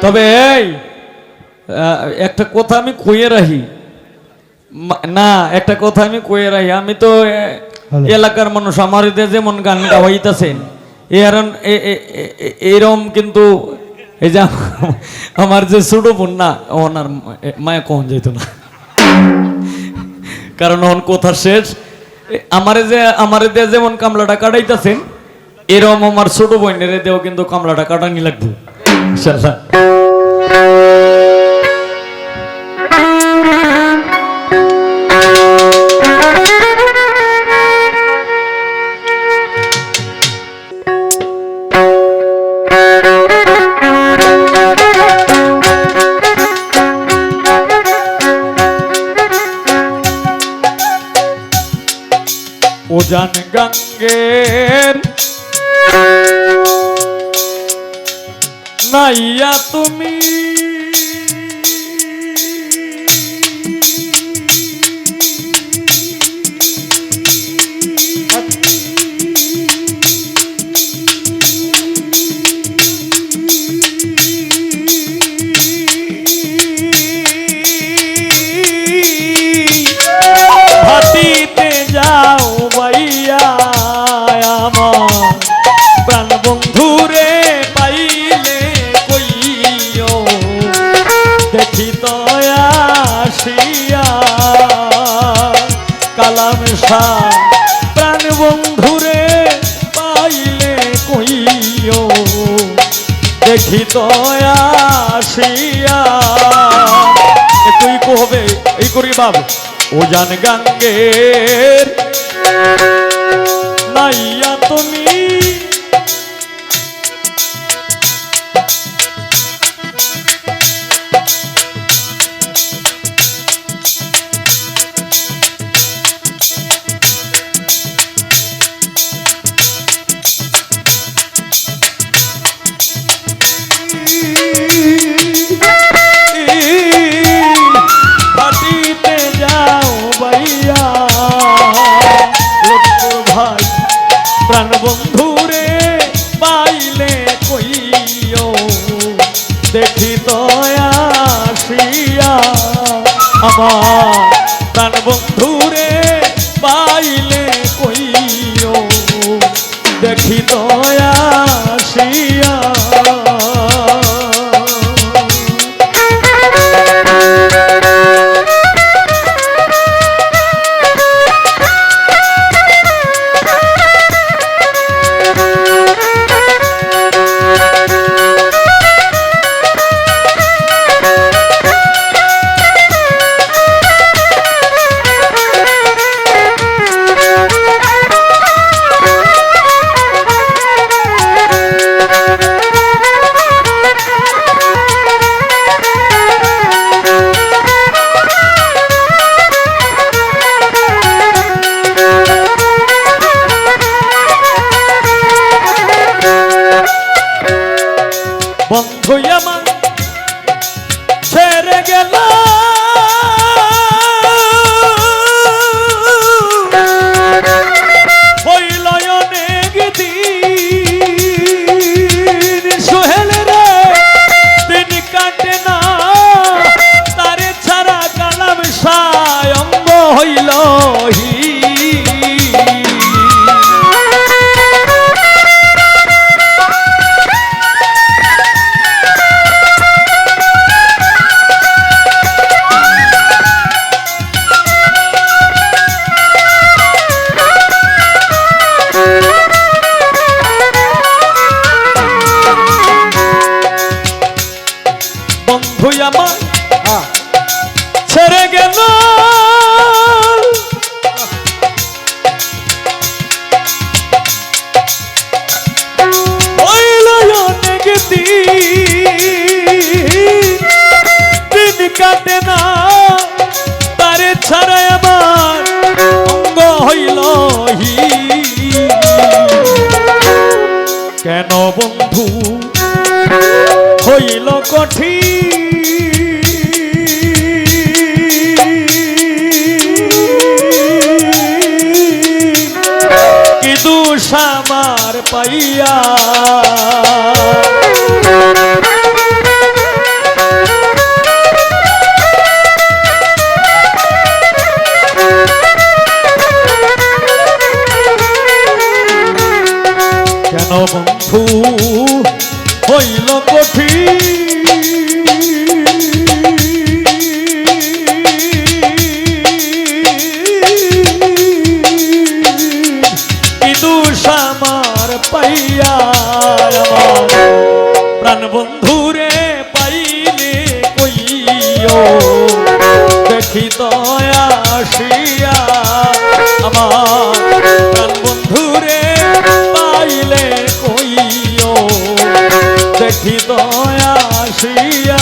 তবে এই একটা কথা আমি কইয়ে রাখি না, একটা কথা আমি কইয়ে রাখি। আমি তো এলাকার মানুষ, আমার যেমন গান গাওয়াইতেছেন এরম, কিন্তু এই যে আমার যে ছোট বোন না, ওনার মায়া কখন যেত না, কারণ ওন কথা শেষ। আমারে দিয়ে যেমন কামলাটা কাটাইতেছেন এরম আমার ছোট বোনের দেও কিন্তু কামলাটা কাটানি লাগবে ইনশাআল্লাহ। উজান গঙ্গের নাইয়া তুমি ভাটিতে যাও বাইয়া আমার প্রাণ বন্ধুরে পাইলে কইও দেখি দয়া আসিয়া কালাম শাহ প্রাণ বন্ধুরে পাইলে কইও দেখি দয়া আসিয়া। তুই কবে এই করি বাবু উজান গঙ্গের নাইয়া তুমি প্রাণ বন্ধুরে পাইলে কইও দেখি দয়া আসিয়া আমার প্রাণ বন্ধুরে পাইলে কইও দেখি দয়া আসিয়া। বন্ধু আমার ছেড়ে গেল হইল অনেক দিন সোহেল রে দিন কাটে না তারে ছাড়া কালাম শাহ অঙ্গ হইল বন্ধু আমার ছেড়ে গেল অনেক দিন কাটে না তারে ছাড়া আমার অঙ্গ হইল কেন বন্ধু হইল কঠিন কি দোষ আমার পাইয়া আমার প্রাণ বন্ধুরে পাইলে কইও দেখি দয়া আসিয়া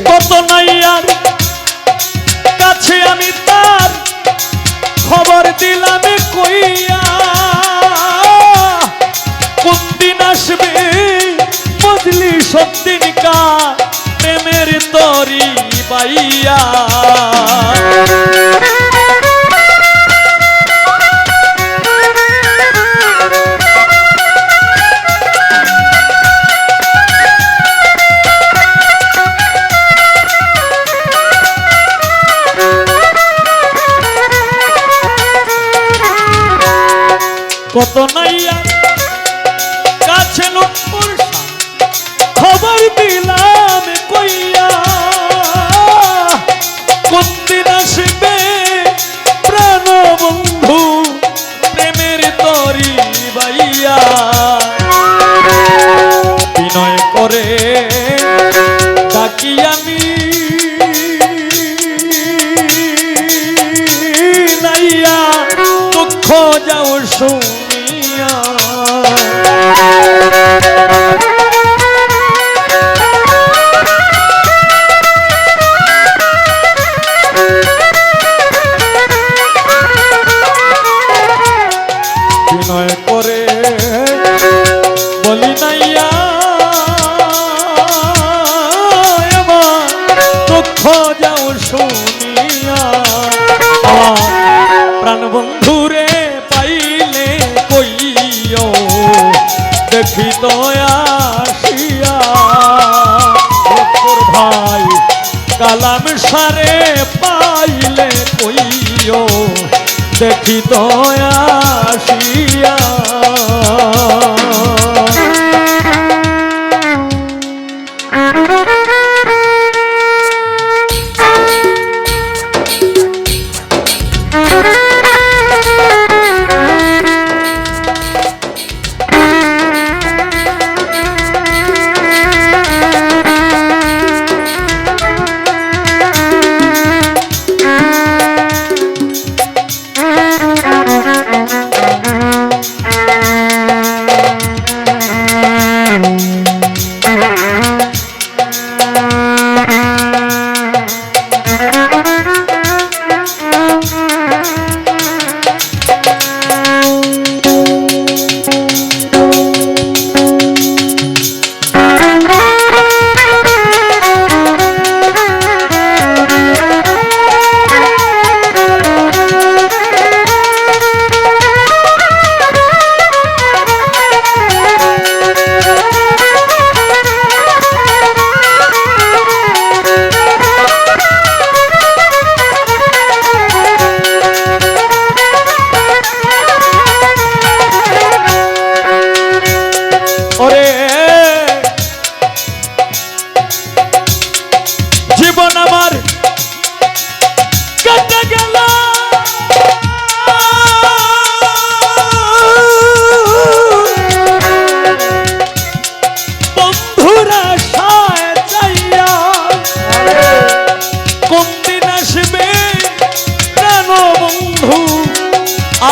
কত নাইয়ার কাছে আমি তার খবর দিলাম কইয়া কোন দিন আসবে বুঝলি সত্যিন কা প্রেমের তরি বাইয়া কত নাইয়া কাছে লক্ষ্মণ খবর দিলাম কইয়া কোন দিন আসবে প্রাণ বন্ধু প্রেমের তরি বাইয়া বিনয় করে ডাকি আমি নাইয়া দুঃখ যাও শুনিয়া বিনয় করে বলি নাইয়া এবার দুঃখ যাও শুনিয়া প্রাণ বন্ধুরে পাইলে কইও দেখি দয়া আসিয়া ভাই কালাম সারে পাইলে কইও দেখি দয়া আসিয়া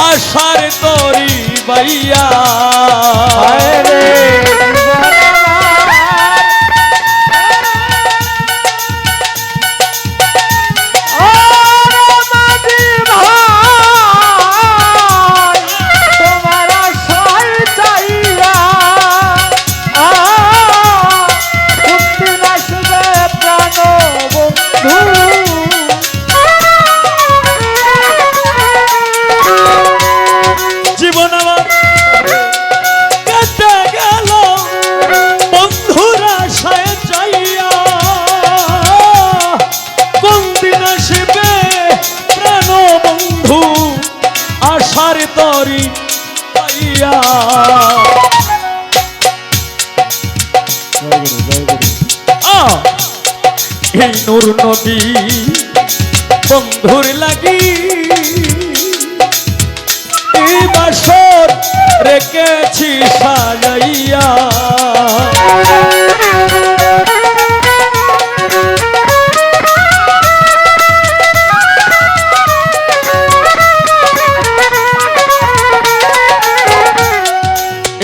আশার তরি বাইয়া এই নূর নবী বন্ধুর লাগি এই বাসর রেখেছি সাজাইয়া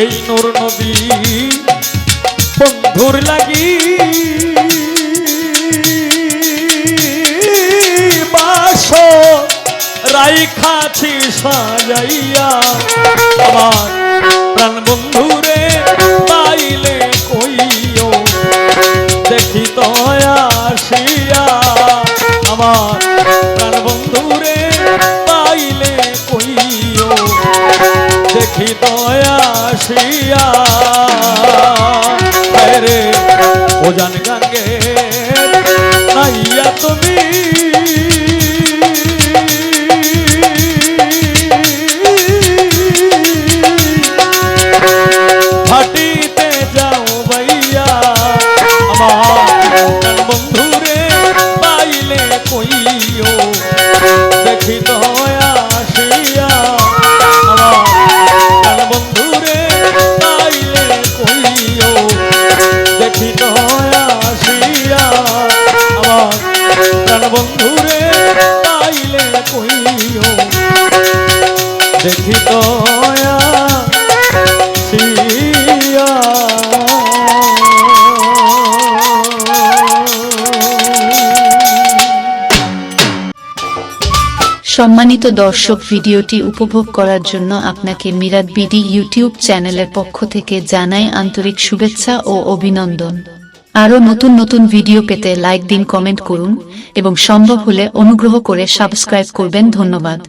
এই নূর নবী বন্ধুর লাগি বাসর রাইখাছি সাজাইয়া আমার প্রাণ বন্ধুরে পাইলে কইও দেখি তো আসিয়া আমার প্রাণ বন্ধুরে পাইলে কইও দেখি তো আসিয়া রে ও জান গাঙ্গে নাইয়া তুমি হাটিতে যাও ভাইয়া আমার বন্ধুরে পাইলে কইও দেখি তো আসিয়া আমার বন্ধুরে পাইলে কইও দেখি তো আসিয়া আমার বন্ধুরে পাইলে কইও দেখি তো সম্মানিত দর্শক, ভিডিওটি উপভোগ করার জন্য আপনাকে মিরাত বিডি ইউটিউব চ্যানেলের পক্ষ থেকে জানাই আন্তরিক শুভেচ্ছা ও অভিনন্দন। আরও নতুন নতুন ভিডিও পেতে লাইক দিন, কমেন্ট করুন এবং সম্ভব হলে অনুগ্রহ করে সাবস্ক্রাইব করবেন। ধন্যবাদ।